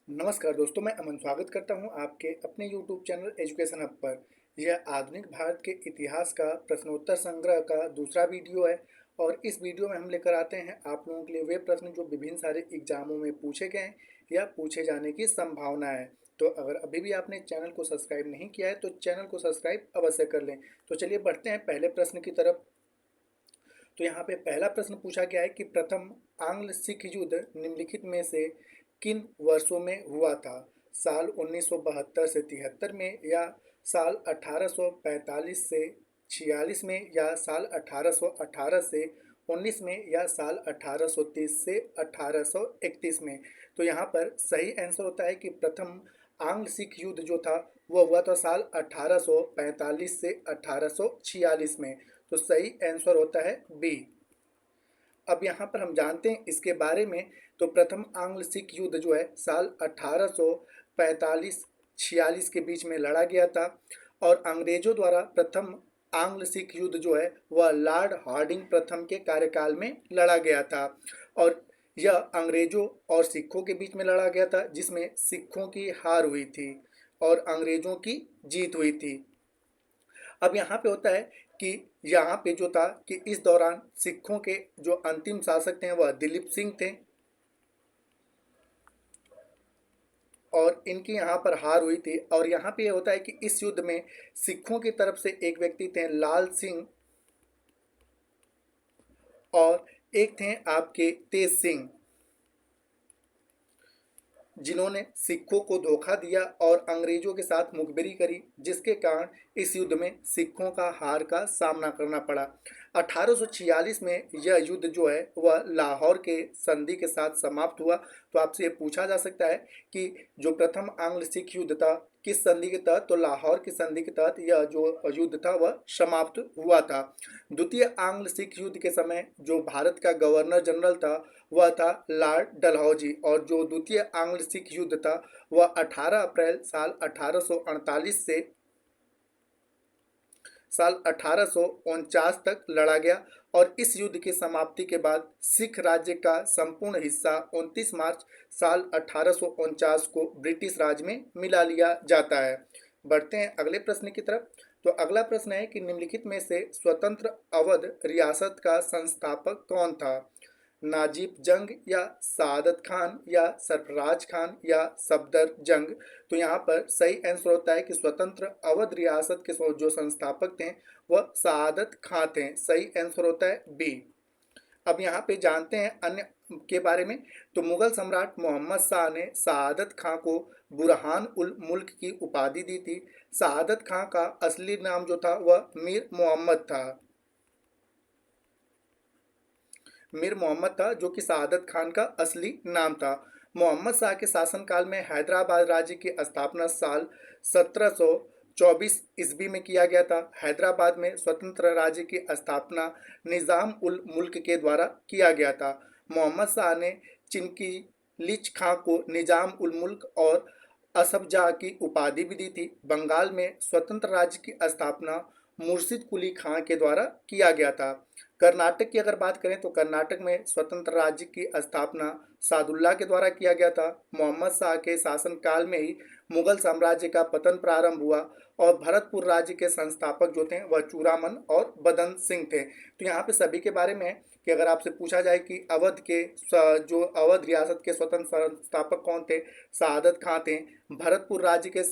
नमस्कार दोस्तों, मैं अमन स्वागत करता हूं आपके अपने यूट्यूब चैनल एजुकेशन हब पर। यह आधुनिक भारत के इतिहास का प्रश्नोत्तर संग्रह का दूसरा वीडियो है और इस वीडियो में हम लेकर आते हैं आप लोगों के लिए वे प्रश्न जो विभिन्न सारे एग्जामों में पूछे गए हैं या पूछे जाने की संभावना है। तो अगर अभी भी आपने चैनल को सब्सक्राइब नहीं किया है तो चैनल को सब्सक्राइब अवश्य कर लें। तो चलिए बढ़ते हैं पहले प्रश्न की तरफ। तो यहाँ पे पहला प्रश्न पूछा गया है कि प्रथम आंग्ल सिख युद्ध निम्नलिखित में से किन वर्षों में हुआ था? साल 1972 से 73 में, या साल 1845 से 46 में, या साल 1818 से 19 में, या साल 1830 से 1831 में। तो यहाँ पर सही आंसर होता है कि प्रथम आंग्ल सिख युद्ध जो था वह हुआ था साल 1845 से 1846 में। तो सही आंसर होता है बी। अब यहाँ पर हम जानते हैं इसके बारे में। तो प्रथम आंग्ल सिख युद्ध जो है साल 1845-46 के बीच में लड़ा गया था और अंग्रेजों द्वारा प्रथम आंग्ल सिख युद्ध जो है वह लॉर्ड हार्डिंग प्रथम के कार्यकाल में लड़ा गया था और यह अंग्रेजों और सिखों के बीच में लड़ा गया था, जिसमें सिखों की हार हुई थी और अंग्रेजों की जीत हुई थी। अब यहाँ पे होता है कि यहाँ पे जो था कि इस दौरान सिखों के जो अंतिम शासक थे वह दिलीप सिंह थे और इनकी यहाँ पर हार हुई थी। और यहाँ पे ये होता है कि इस युद्ध में सिखों की तरफ से एक व्यक्ति थे लाल सिंह और एक थे आपके तेज सिंह, जिन्होंने सिखों को धोखा दिया और अंग्रेजों के साथ मुखबिरी करी, जिसके कारण इस युद्ध में सिखों का हार का सामना करना पड़ा। 1846 में यह युद्ध जो है वह लाहौर के संधि के साथ समाप्त हुआ। तो आपसे ये पूछा जा सकता है कि जो प्रथम आंग्ल सिख युद्ध था किस संधि के तहत? तो लाहौर की संधि के तहत यह जो युद्ध था वह समाप्त हुआ था। द्वितीय आंग्ल सिख युद्ध के समय जो भारत का गवर्नर जनरल था वह था लॉर्ड डलहौजी और जो द्वितीय आंग्ल सिख युद्ध था वह 18 अप्रैल साल 1848 से साल 1849 तक लड़ा गया और इस युद्ध की समाप्ति के बाद सिख राज्य का संपूर्ण हिस्सा 29 मार्च साल 1849 को ब्रिटिश राज में मिला लिया जाता है। बढ़ते हैं अगले प्रश्न की तरफ। तो अगला प्रश्न है कि निम्नलिखित में से स्वतंत्र अवध रियासत का संस्थापक कौन था? नाजिब जंग, या सादत खान, या सरफराज खान, या सफदर जंग? तो यहाँ पर सही आंसर होता है कि स्वतंत्र अवध रियासत के जो संस्थापक थे वह सादत खां थे। सही आंसर होता है बी। अब यहाँ पे जानते हैं अन्य के बारे में। तो मुगल सम्राट मोहम्मद शाह ने सादत खां को बुरहान उल मुल्क की उपाधि दी थी। सादत खां का असली नाम जो था वह मीर मोहम्मद था। मीर मोहम्मद था जो कि सादत खान का असली नाम था। मोहम्मद शाह के शासनकाल में हैदराबाद राज्य की स्थापना साल 1724 ईस्वी में किया गया था। हैदराबाद में स्वतंत्र राज्य की स्थापना निज़ाम उल मुल्क के द्वारा किया गया था। मोहम्मद शाह ने चिनकी लिच खां को निज़ाम उल मुल्क और असफजाह की उपाधि भी दी थी। बंगाल में स्वतंत्र राज्य की स्थापना मुर्शिद कुली खां के द्वारा किया गया था। कर्नाटक की अगर बात करें तो कर्नाटक में स्वतंत्र राज्य की स्थापना सादुल्ला के द्वारा किया गया था। मोहम्मद शाह के शासनकाल में ही मुगल साम्राज्य का पतन प्रारंभ हुआ और भरतपुर राज्य के संस्थापक जो थे वह चूड़ामन और बदन सिंह थे। तो यहाँ पे सभी के बारे में है कि अगर आपसे पूछा जाए कि अवध के जो अवध रियासत के स्वतंत्र संस्थापक कौन थे? सादत खां थे। भरतपुर राज्य के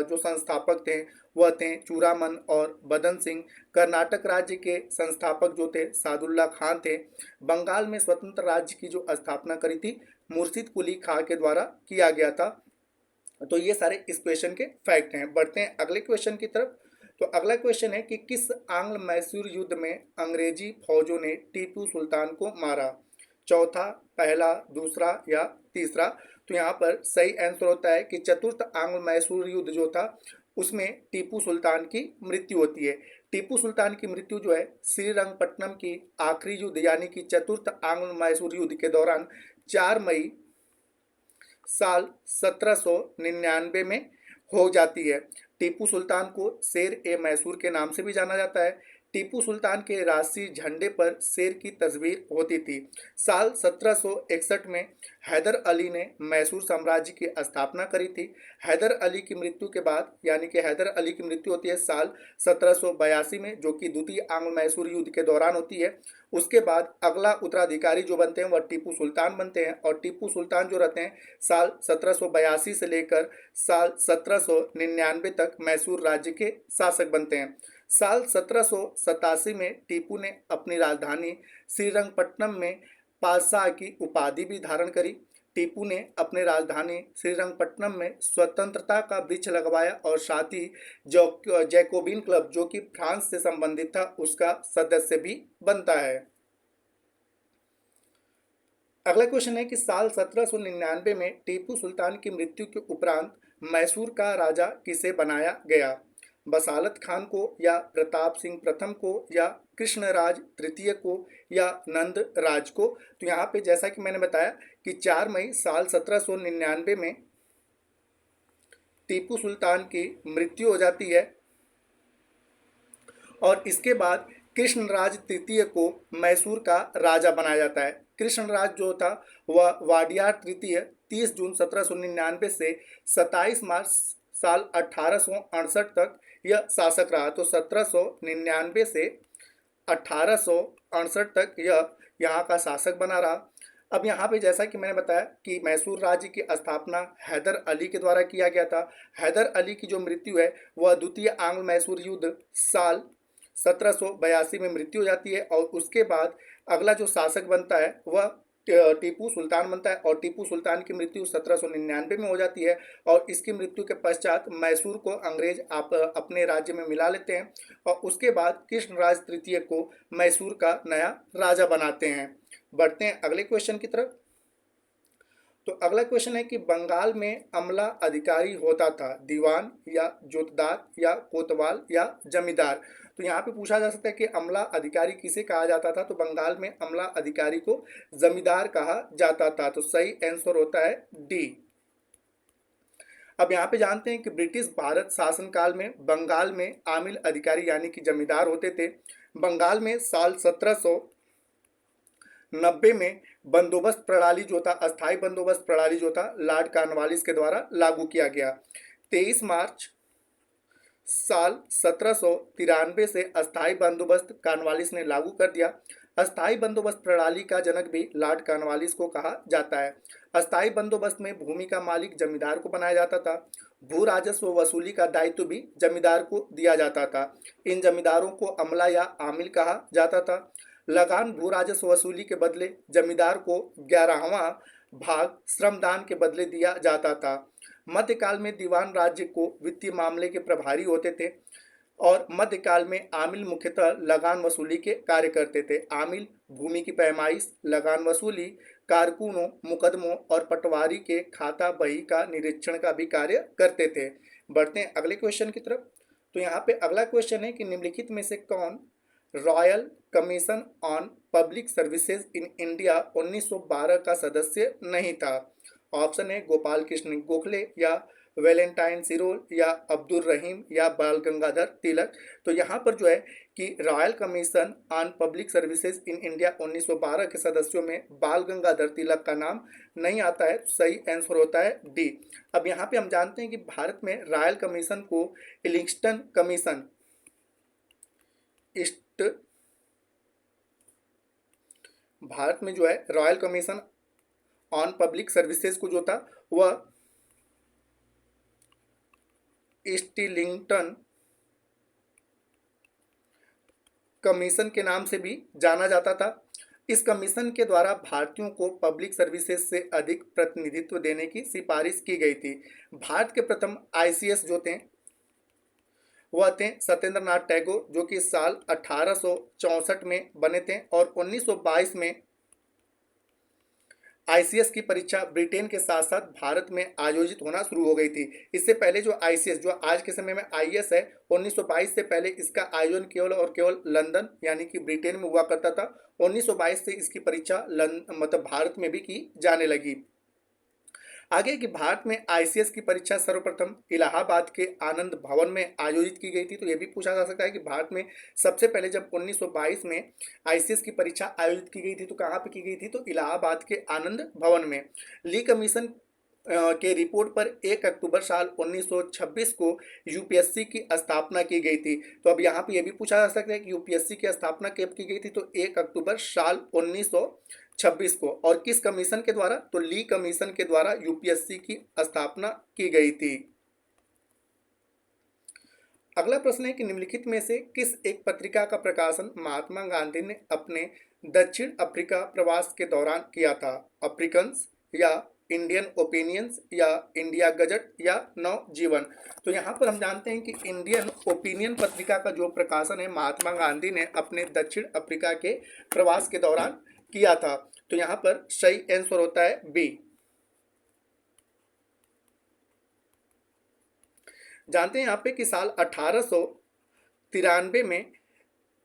जो संस्थापक थे वह थे चूड़ामन और बदन सिंह। कर्नाटक राज्य के संस्थापक जो थे सादुल्ला खान थे। बंगाल में स्वतंत्र राज्य की जो स्थापना करी थी मुर्शिद कुली खां के द्वारा किया गया था। तो ये सारे इस क्वेश्चन के फैक्ट हैं। बढ़ते हैं अगले क्वेश्चन की तरफ। तो अगला क्वेश्चन है कि किस आंग्ल मैसूर युद्ध में अंग्रेजी फौजों ने टीपू सुल्तान को मारा? चौथा, पहला, दूसरा या तीसरा? तो यहाँ पर सही आंसर होता है कि चतुर्थ आंग्ल मैसूर युद्ध जो था उसमें टीपू सुल्तान की मृत्यु होती है। टीपू सुल्तान की मृत्यु जो है श्रीरंगपट्टनम की आखिरी युद्ध यानी कि चतुर्थ आंग्ल मैसूर युद्ध के दौरान 4 मई साल 1799 में हो जाती है। टीपू सुल्तान को शेर ए मैसूर के नाम से भी जाना जाता है। टीपू सुल्तान के राष्ट्रीय झंडे पर शेर की तस्वीर होती थी। साल 1761 में हैदर अली ने मैसूर साम्राज्य की स्थापना करी थी। हैदर अली की मृत्यु के बाद, यानी कि हैदर अली की मृत्यु होती है साल 1782 में, जो कि द्वितीय आंग्ल मैसूर युद्ध के दौरान होती है। उसके बाद अगला उत्तराधिकारी जो बनते हैं वह टीपू सुल्तान बनते हैं, और टीपू सुल्तान जो रहते हैं साल 1782 से लेकर साल 1799 तक मैसूर राज्य के शासक बनते हैं। साल 1787 में टीपू ने अपनी राजधानी श्रीरंगपट्टनम में पातशाह की उपाधि भी धारण करी। टीपू ने अपने राजधानी श्रीरंगपट्टनम में स्वतंत्रता का वृक्ष लगवाया और साथ ही जैकोबिन क्लब, जो कि फ्रांस से संबंधित था, उसका सदस्य भी बनता है। अगला क्वेश्चन है कि साल 1799 में टीपू सुल्तान की मृत्यु के उपरांत मैसूर का राजा किसे बनाया गया? बसालत खान को, या प्रताप सिंह प्रथम को, या कृष्णराज तृतीय को, या नंद राज को? तो यहाँ पे जैसा कि मैंने बताया कि 4 मई साल 1799 में टीपू सुल्तान की मृत्यु हो जाती है और इसके बाद कृष्णराज तृतीय को मैसूर का राजा बनाया जाता है। कृष्णराज जो था वह वाडियार तृतीय 30 जून 1799 से 27 मार्च साल 1868 तक यह शासक रहा। तो 1799 से 1868 तक यह यहाँ का शासक बना रहा। अब यहाँ पे जैसा कि मैंने बताया कि मैसूर राज्य की स्थापना हैदर अली के द्वारा किया गया था। हैदर अली की जो मृत्यु है वह द्वितीय आंग्ल मैसूर युद्ध साल 1782 में मृत्यु हो जाती है, और उसके बाद अगला जो शासक बनता है वह टीपू सुल्तान बनता है, और टीपू सुल्तान की मृत्यु 1799 में हो जाती है। और इसकी मृत्यु के पश्चात मैसूर को अंग्रेज अपने राज्य में मिला लेते हैं, और उसके बाद कृष्णराज तृतीय को मैसूर का नया राजा बनाते हैं। बढ़ते हैं अगले क्वेश्चन की तरफ। तो अगला क्वेश्चन है कि बंगाल में अमला अधिकारी होता था, दीवान या जोतदार या कोतवाल या जमींदार? तो यहाँ पे पूछा जा सकता है कि अमला अधिकारी किसे कहा जाता था? तो बंगाल में अमला अधिकारी को जमींदार कहा जाता था। तो सही आंसर होता है डी। अब यहाँ पे जानते हैं कि ब्रिटिश भारत शासनकाल में बंगाल में आमिल अधिकारी यानी कि जमींदार होते थे। बंगाल में साल 1790 में बंदोबस्त प्रणाली जो था, अस्थायी बंदोबस्त प्रणाली जो था, लॉर्ड कॉर्नवालिस के द्वारा लागू किया गया। 23 मार्च साल 1793 से अस्थायी बंदोबस्त कॉर्नवालिस ने लागू कर दिया। अस्थायी बंदोबस्त प्रणाली का जनक भी लॉर्ड कॉर्नवालिस को कहा जाता है। अस्थायी बंदोबस्त में भूमि का मालिक जमींदार को बनाया जाता था। भू राजस्व वसूली का दायित्व भी जमींदार को दिया जाता था। इन जमींदारों को अमला या आमिल कहा जाता था। लगान भू राजस्व वसूली के बदले जमींदार को 11वां भाग श्रमदान के बदले दिया जाता था। मध्यकाल में दीवान राज्य को वित्तीय मामले के प्रभारी होते थे, और मध्यकाल में आमिल मुख्यतः लगान वसूली के कार्य करते थे। आमिल भूमि की पैमाइश, लगान वसूली, कारकुनों, मुकदमों और पटवारी के खाता बही का निरीक्षण का भी कार्य करते थे। बढ़ते हैं अगले क्वेश्चन की तरफ। तो यहाँ पे अगला क्वेश्चन है कि निम्नलिखित में से कौन royal commission on public services in India 1912 का सदस्य नहीं था? ऑप्शन है गोपाल कृष्ण गोखले, या वैलेंटाइन सिरोल, या अब्दुल रहीम, या बाल गंगाधर तिलक? तो यहाँ पर जो है कि royal commission on public services in India 1912 के सदस्यों में बाल गंगाधर तिलक का नाम नहीं आता है। सही आंसर होता है डी। अब यहाँ पे हम जानते हैं कि भारत में रॉयल कमीशन को इलिंगस्टन कमीशन भारत में जो है royal commission on public services को जो था वह स्टीलिंगटन कमीशन के नाम से भी जाना जाता था। इस कमीशन के द्वारा भारतीयों को पब्लिक सर्विसेज से अधिक प्रतिनिधित्व देने की सिफारिश की गई थी। भारत के प्रथम आईसीएस जो थे वह थे सत्येंद्र नाथ टैगोर, जो कि साल 1864 में बने थे, और 1922 में आईसीएस की परीक्षा ब्रिटेन के साथ साथ भारत में आयोजित होना शुरू हो गई थी। इससे पहले जो आईसीएस, जो आज के समय में आईएएस है, 1922 से पहले इसका आयोजन केवल और केवल लंदन यानी कि ब्रिटेन में हुआ करता था। 1922 से इसकी परीक्षा मतलब भारत में भी की जाने लगी। आगे कि भारत में आईसीएस की परीक्षा सर्वप्रथम इलाहाबाद के आनंद भवन में आयोजित की गई थी। तो यह भी पूछा जा सकता है कि भारत में सबसे पहले जब 1922 में आईसीएस की परीक्षा आयोजित की गई थी तो कहाँ पे की गई थी, तो इलाहाबाद के आनंद भवन में। ली कमीशन के रिपोर्ट पर 1 अक्टूबर साल 1926 को यूपीएससी की स्थापना की गई थी। तो अब यहाँ पे ये भी पूछा जा सकता है कि यूपीएससी की स्थापना कब की गई थी, तो 1 अक्टूबर साल 1926 को। और किस कमीशन के द्वारा, तो ली कमीशन के द्वारा यूपीएससी की स्थापना की गई थी। अगला प्रश्न है कि निम्नलिखित में से किस एक पत्रिका का प्रकाशन महात्मा गांधी ने अपने दक्षिण अफ्रीका प्रवास के दौरान किया था? अफ्रीकन्स या इंडियन ओपिनियंस या इंडिया गजट या नवजीवन? तो यहाँ पर हम जानते हैं कि इंडियन ओपिनियन पत्रिका का जो प्रकाशन है महात्मा गांधी ने अपने दक्षिण अफ्रीका के प्रवास के दौरान किया था। तो यहाँ पर सही आंसर होता है बी। जानते हैं यहाँ पे कि साल 1893 में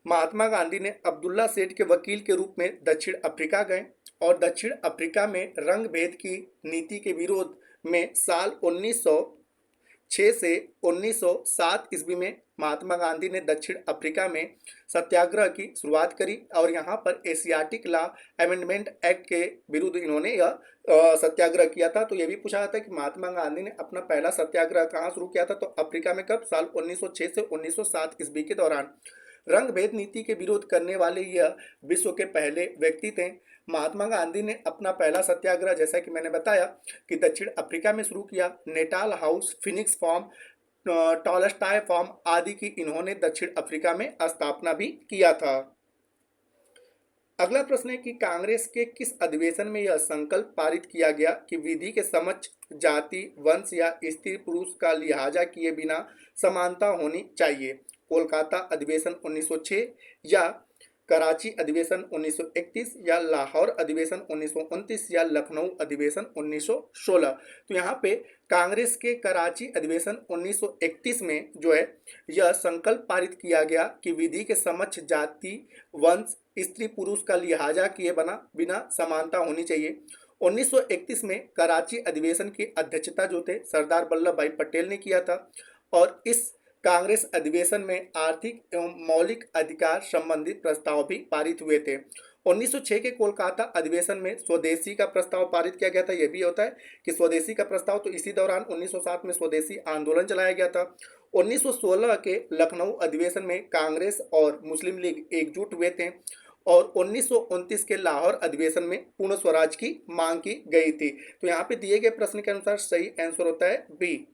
महात्मा गांधी ने अब्दुल्ला सेठ के वकील के रूप में दक्षिण अफ्रीका गए और दक्षिण अफ्रीका में रंग भेद की नीति के विरोध में साल 1906 से 1907 ईस्वी में महात्मा गांधी ने दक्षिण अफ्रीका में सत्याग्रह की शुरुआत करी और यहाँ पर एशियाटिक लॉ अमेंडमेंट एक्ट के विरुद्ध इन्होंने यह सत्याग्रह किया था। तो यह भी पूछा जाता है कि महात्मा गांधी ने अपना पहला सत्याग्रह कहाँ शुरू किया था, तो अफ्रीका में कब? साल 1906 से 1907 ईस्वी के दौरान। रंग भेद नीति के विरोध करने वाले यह विश्व के पहले व्यक्ति थे। महात्मा गांधी ने अपना पहला सत्याग्रह, जैसा कि मैंने बताया, कि दक्षिण अफ्रीका में शुरू किया। Natal House, Phoenix Farm, Tolstoy Farm आदि की इन्होंने दक्षिण अफ्रीका में स्थापना भी किया था। अगला प्रश्न है कि कांग्रेस के किस अधिवेशन में यह संकल्प पारित किया गया कि विधि के समक्ष जाति, वंश या स्त्री पुरुष का लिहाजा किए बिना समानता होनी चाहिए? कोलकाता अधिवेशन 1906 या कराची अधिवेशन 1931 या लाहौर अधिवेशन 1929 या लखनऊ अधिवेशन 1916? तो यहाँ पे कांग्रेस के कराची अधिवेशन 1931 में जो है यह संकल्प पारित किया गया कि विधि के समक्ष जाति, वंश, स्त्री पुरुष का लिहाजा किए बिना समानता होनी चाहिए। 1931 में कराची अधिवेशन की अध्यक्षता जो थे सरदार वल्लभ भाई पटेल ने किया था और इस कांग्रेस अधिवेशन में आर्थिक एवं मौलिक अधिकार संबंधित प्रस्ताव भी पारित हुए थे। 1906 के कोलकाता अधिवेशन में स्वदेशी का प्रस्ताव पारित किया गया था। यह भी होता है कि स्वदेशी का प्रस्ताव, तो इसी दौरान 1907 में स्वदेशी आंदोलन चलाया गया था। 1916 के लखनऊ अधिवेशन में कांग्रेस और मुस्लिम लीग एकजुट हुए थे और 1929 के लाहौर अधिवेशन में पूर्ण स्वराज की मांग की गई थी। तो यहाँ पे दिए गए प्रश्न के अनुसार सही आंसर होता है बी।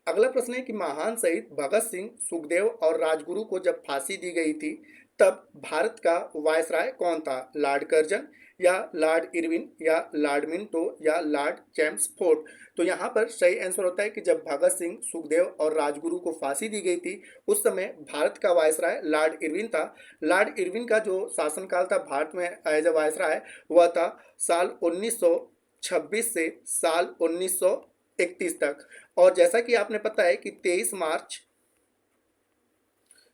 अगला प्रश्न है कि महान शहीद भगत सिंह, सुखदेव और राजगुरु को जब फांसी दी गई थी तब भारत का वायसराय कौन था? लॉर्ड कर्जन या लॉर्ड इरविन या लॉर्ड मिंटो या लॉर्ड चैम्सफोर्ड? तो यहाँ पर सही आंसर होता है कि जब भगत सिंह, सुखदेव और राजगुरु को फांसी दी गई थी उस समय भारत का वायसराय लॉर्ड इरविन था। लॉर्ड इरविन का जो शासनकाल था भारत में एज अ वायसराय वह था साल 1926 से साल 1931 तक। और जैसा कि आपने पता है कि 23 मार्च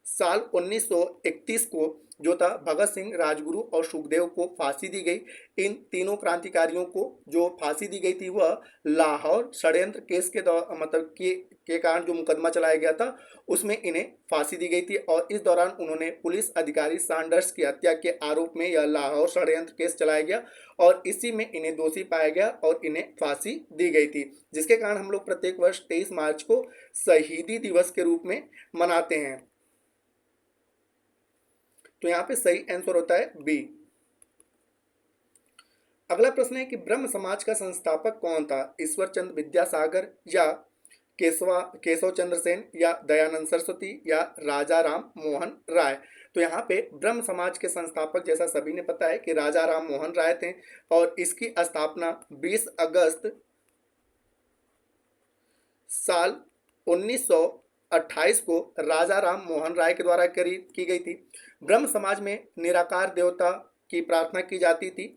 साल 1931 को जो था भगत सिंह, राजगुरु और सुखदेव को फांसी दी गई। इन तीनों क्रांतिकारियों को जो फांसी दी गई थी वह लाहौर षड्यंत्र केस के मतलब के कारण जो मुकदमा चलाया गया था उसमें इन्हें फांसी दी गई थी और इस दौरान उन्होंने पुलिस अधिकारी सैंडर्स की हत्या के आरोप में यह लाहौर षड्यंत्र केस चलाया गया और इसी में इन्हें दोषी पाया गया और इन्हें फांसी दी गई थी, जिसके कारण हम लोग प्रत्येक वर्ष 23 मार्च को शहीदी दिवस के रूप में मनाते हैं। तो यहाँ पे सही आंसर होता है बी। अगला प्रश्न है कि ब्रह्म समाज का संस्थापक कौन था? ईश्वर चंद्र विद्यासागर या केशव चंद्र सेन या दयानंद सरस्वती या राजा राम मोहन राय? तो यहाँ पे ब्रह्म समाज के संस्थापक जैसा सभी ने पता है कि राजा राम मोहन राय थे और इसकी स्थापना 20 अगस्त साल 1928 को राजा राम मोहन राय के द्वारा की गई थी। ब्रह्म समाज में निराकार देवता की प्रार्थना की जाती थी।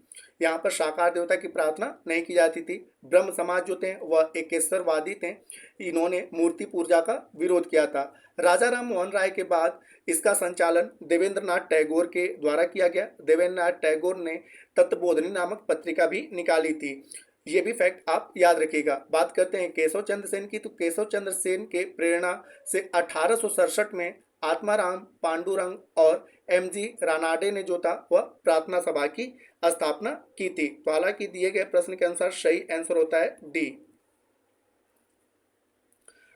यहाँ पर साकार देवता की प्रार्थना नहीं की जाती थी। ब्रह्म समाज जो थे वह एकेश्वरवादी थे, इन्होंने मूर्ति पूजा का विरोध किया था। राजा राम मोहन राय के बाद इसका संचालन देवेंद्र नाथ टैगोर के द्वारा किया गया। देवेंद्र नाथ टैगोर ने तत्वबोधिनी नामक पत्रिका भी निकाली थी। ये भी फैक्ट आप याद रखिएगा। बात करते हैं केशव चंद्र सेन की, तो केशव चंद्र सेन के प्रेरणा से 1867 में आत्माराम पांडुरंग और एमजी रानाडे ने जो था वह प्रार्थना सभा की स्थापना की थी। तो हालांकि दिए गए प्रश्न के अनुसार सही आंसर होता है डी।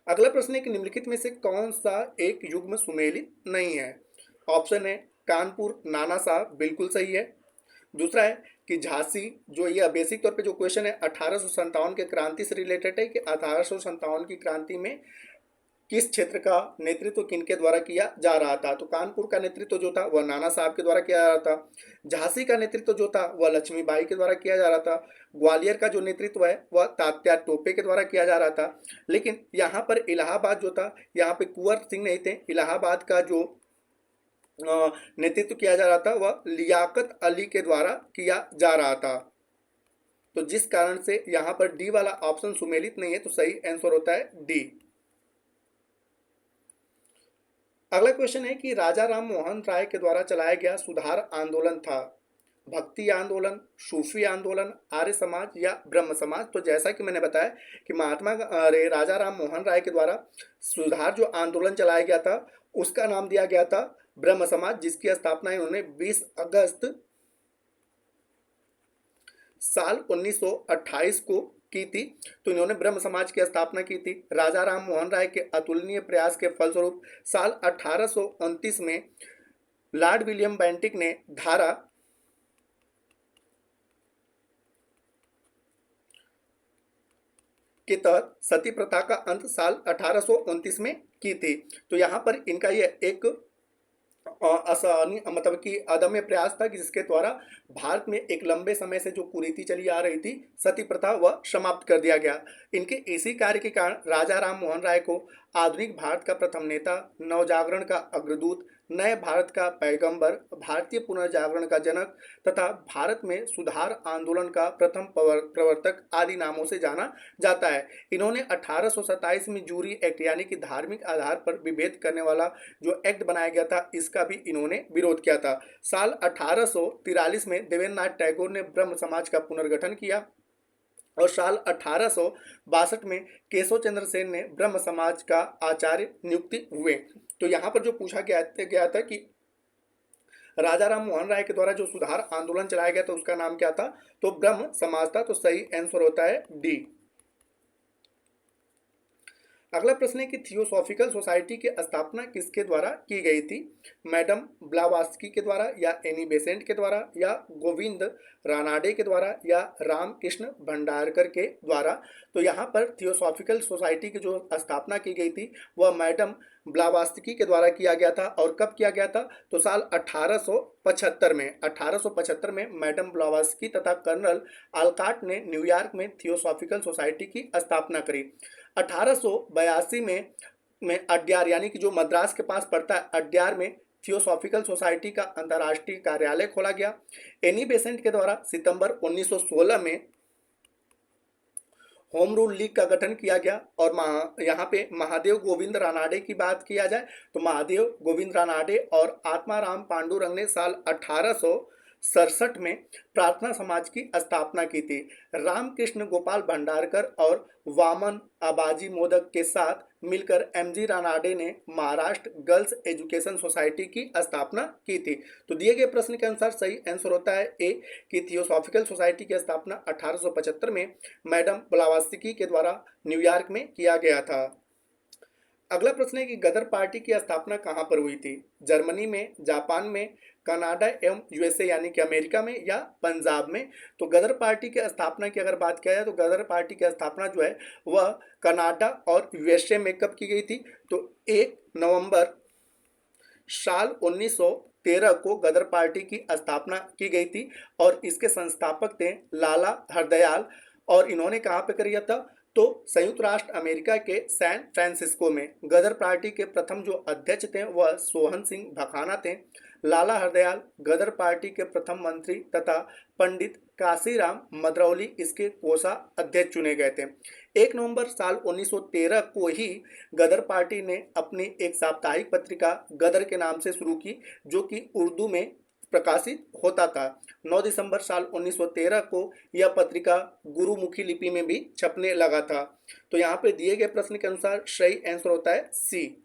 अगला प्रश्न है कि निम्नलिखित में से कौन सा एक युग्म सुमेलित नहीं है। ऑप्शन है कानपुर नाना साहब, बिल्कुल सही है। दूसरा है कि झांसी, जो ये बेसिक तौर पे जो क्वेश्चन है 1857 के क्रांति से रिलेटेड है कि 1857 की क्रांति में किस क्षेत्र का नेतृत्व किनके द्वारा किया जा रहा था। तो कानपुर का नेतृत्व जो था वह नाना साहब के द्वारा किया जा रहा था। झांसी का नेतृत्व जो था वह लक्ष्मीबाई के द्वारा किया जा रहा था। ग्वालियर का जो नेतृत्व है वह तात्या टोपे के द्वारा किया जा रहा था। लेकिन यहाँ पर इलाहाबाद जो था, यहाँ पे कुंवर सिंह नहीं थे, इलाहाबाद का जो नेतृत्व किया जा रहा था वह लियाकत अली के द्वारा किया जा रहा था। तो जिस कारण से यहाँ पर डी वाला ऑप्शन सुमेलित नहीं है, तो सही आंसर होता है डी। अगला क्वेश्चन है कि राजा राम मोहन राय के द्वारा चलाया गया सुधार आंदोलन था भक्ति आंदोलन, सूफी आंदोलन, आर्य समाज या ब्रह्म समाज। तो जैसा कि मैंने बताया कि राजा राम मोहन राय के द्वारा सुधार जो आंदोलन चलाया गया था उसका नाम दिया गया था ब्रह्म समाज, जिसकी स्थापना इन्होंने 20 अगस्त साल 1928 को की थी। तो इन्होंने ब्रह्म समाज की स्थापना की थी। राजा राम मोहन राय के अतुलनीय प्रयास के फलस्वरूप साल 1829 में लॉर्ड विलियम बेंटिक ने धारा के तहत सती प्रथा का अंत साल 1829 में की थी। तो यहाँ पर इनका यह एक मतलब कि अदम्य प्रयास था कि जिसके द्वारा भारत में एक लंबे समय से जो कुरीति चली आ रही थी सती प्रथा वह समाप्त कर दिया गया। इनके इसी कार्य के कारण राजा राम मोहन राय को आधुनिक भारत का प्रथम नेता, नवजागरण का अग्रदूत, नए भारत का पैगंबर, भारतीय पुनर्जागरण का जनक तथा भारत में सुधार आंदोलन का प्रथम प्रवर्तक आदि नामों से जाना जाता है। इन्होंने 1827 में जूरी एक्ट यानी कि धार्मिक आधार पर विभेद करने वाला जो एक्ट बनाया गया था इसका भी इन्होंने विरोध किया था। साल 1843 में देवेंद्र नाथ टैगोर ने ब्रह्म समाज का पुनर्गठन किया और साल 1862 में केशव चंद्र सेन ने ब्रह्म समाज का आचार्य नियुक्ति हुए। तो यहाँ पर जो पूछा गया था कि राजा राम मोहन राय के द्वारा जो सुधार आंदोलन चलाया गया था उसका नाम क्या था, तो ब्रह्म समाज था। तो सही आंसर होता है डी। अगला प्रश्न है कि थियोसॉफिकल सोसाइटी की स्थापना किसके द्वारा की गई थी। मैडम ब्लावास्की के द्वारा या एनी बेसेंट के द्वारा या गोविंद रानाडे के द्वारा या रामकृष्ण भंडारकर के द्वारा। तो यहाँ पर थियोसॉफिकल सोसाइटी की जो स्थापना की गई थी वह मैडम ब्लावास्की के द्वारा किया गया था। और कब किया गया था, तो साल 1875 में मैडम ब्लावास्की तथा कर्नल आलकाट ने न्यूयॉर्क में थियोसॉफिकल सोसाइटी की स्थापना करी। 1882 में अड्यार यानी कि जो मद्रास के पास पड़ता है अड्यार में थियोसॉफिकल सोसाइटी का अंतर्राष्ट्रीय कार्यालय खोला गया। एनी बेसेंट के द्वारा सितंबर 1916 में होम रूल लीग का गठन किया गया। और यहाँ पे महादेव गोविंद रानाडे की बात किया जाए तो महादेव गोविंद रानाडे और आत्माराम पांडुरंग ने साल 1867 में प्रार्थना समाज की स्थापना की थी। रामकृष्ण गोपाल भंडारकर और वामन आबाजी मोदक के साथ मिलकर एमजी रानाडे ने महाराष्ट्र गर्ल्स एजुकेशन सोसाइटी की स्थापना की थी। तो दिए गए प्रश्न के अनुसार सही आंसर होता है ए कि थियोसॉफिकल सोसाइटी की स्थापना 1875 में मैडम ब्लावास्की के द्वारा न्यूयॉर्क में किया गया था। अगला प्रश्न है कि गदर पार्टी की स्थापना कहाँ पर हुई थी। जर्मनी में, जापान में, कनाडा एवं यूएसए यानी कि अमेरिका में या पंजाब में। तो गदर पार्टी की स्थापना की अगर बात किया जाए तो गदर पार्टी की स्थापना जो है वह कनाडा और यूएसए में कब की गई थी, तो 1 नवंबर साल 1913 को गदर पार्टी की स्थापना की गई थी। और इसके संस्थापक थे लाला हरदयाल। और इन्होंने कहाँ पे किया था, तो संयुक्त राष्ट्र अमेरिका के सैन फ्रांसिस्को में। गदर पार्टी के प्रथम जो अध्यक्ष थे वह सोहन सिंह भखाना थे। लाला हरदयाल गदर पार्टी के प्रथम मंत्री तथा पंडित काशीराम मदरौली इसके कोषाध्यक्ष चुने गए थे। 1 नवंबर साल 1913 को ही गदर पार्टी ने अपनी एक साप्ताहिक पत्रिका गदर के नाम से शुरू की, जो कि उर्दू में प्रकाशित होता था। 9 दिसंबर साल 1913 को यह पत्रिका गुरुमुखी लिपि में भी छपने लगा था। तो यहाँ पे दिए गए प्रश्न के अनुसार सही आंसर होता है सी।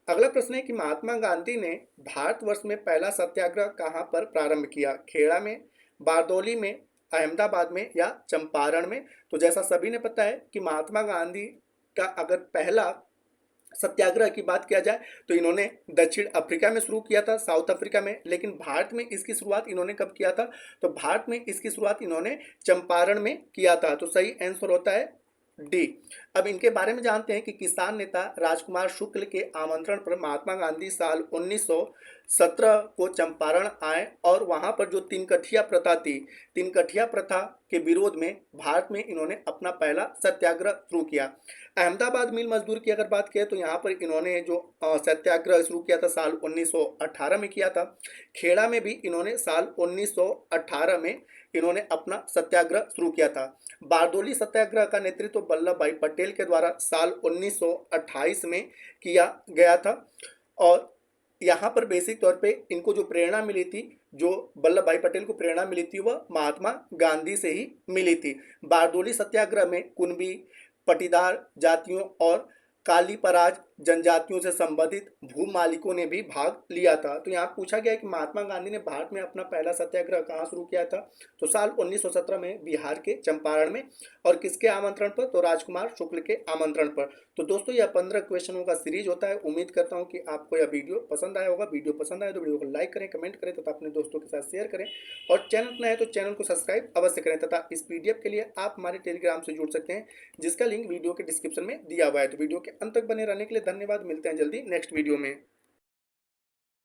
अगला प्रश्न है कि महात्मा गांधी ने भारतवर्ष में पहला सत्याग्रह कहाँ पर प्रारंभ किया? खेड़ा में, बारदौली में, अहमदाबाद में या चंपारण में? तो जैसा सभी ने पता है कि महात्मा गांधी का अगर पहला सत्याग्रह की बात किया जाए तो इन्होंने दक्षिण अफ्रीका में शुरू किया था, साउथ अफ्रीका में। लेकिन भारत में इसकी शुरुआत इन्होंने कब किया था? तो भारत में इसकी शुरुआत इन्होंने चंपारण में किया था। तो सही आंसर होता है डी। अब इनके बारे में जानते हैं कि किसान नेता राजकुमार शुक्ल के आमंत्रण पर महात्मा गांधी साल 1917 को चंपारण आए और वहां पर जो तिनकठिया प्रथा थी, तिनकठिया प्रथा के विरोध में भारत में इन्होंने अपना पहला सत्याग्रह शुरू किया। अहमदाबाद मिल मजदूर की अगर बात करें तो यहाँ पर इन्होंने जो सत्याग्रह शुरू किया था साल 1918 में किया था। खेड़ा में भी इन्होंने साल 1918 में इन्होंने अपना सत्याग्रह शुरू किया था। बारदौली सत्याग्रह का नेतृत्व वल्लभ भाई पटेल के द्वारा साल 1928 में किया गया था और यहाँ पर बेसिक तौर पे इनको जो प्रेरणा मिली थी, जो वल्लभ भाई पटेल को प्रेरणा मिली थी, वह महात्मा गांधी से ही मिली थी। बारदौली सत्याग्रह में कुनबी, पटीदार जातियों और कालीपराज जनजातियों से संबंधित भू मालिकों ने भी भाग लिया था। तो यहाँ पूछा गया है कि महात्मा गांधी ने भारत में अपना पहला सत्याग्रह कहाँ शुरू किया था? तो साल 1917 में बिहार के चंपारण में। और किसके आमंत्रण पर? तो राजकुमार शुक्ल के आमंत्रण पर। तो दोस्तों यह 15 क्वेश्चनों का सीरीज होता है। उम्मीद करता हूँ कि आपको यह वीडियो पसंद आया होगा। वीडियो पसंद आए तो वीडियो को लाइक करें, कमेंट करें तथा अपने दोस्तों के साथ शेयर करें। और चैनल पर नए हैं तो चैनल को सब्सक्राइब अवश्य करें तथा इस PDF के लिए आप हमारे टेलीग्राम से जुड़ सकते हैं, जिसका लिंक वीडियो के डिस्क्रिप्शन में दिया हुआ है। तो वीडियो के अंत तक बने रहने के लिए धन्यवाद। मिलते हैं जल्दी नेक्स्ट वीडियो में।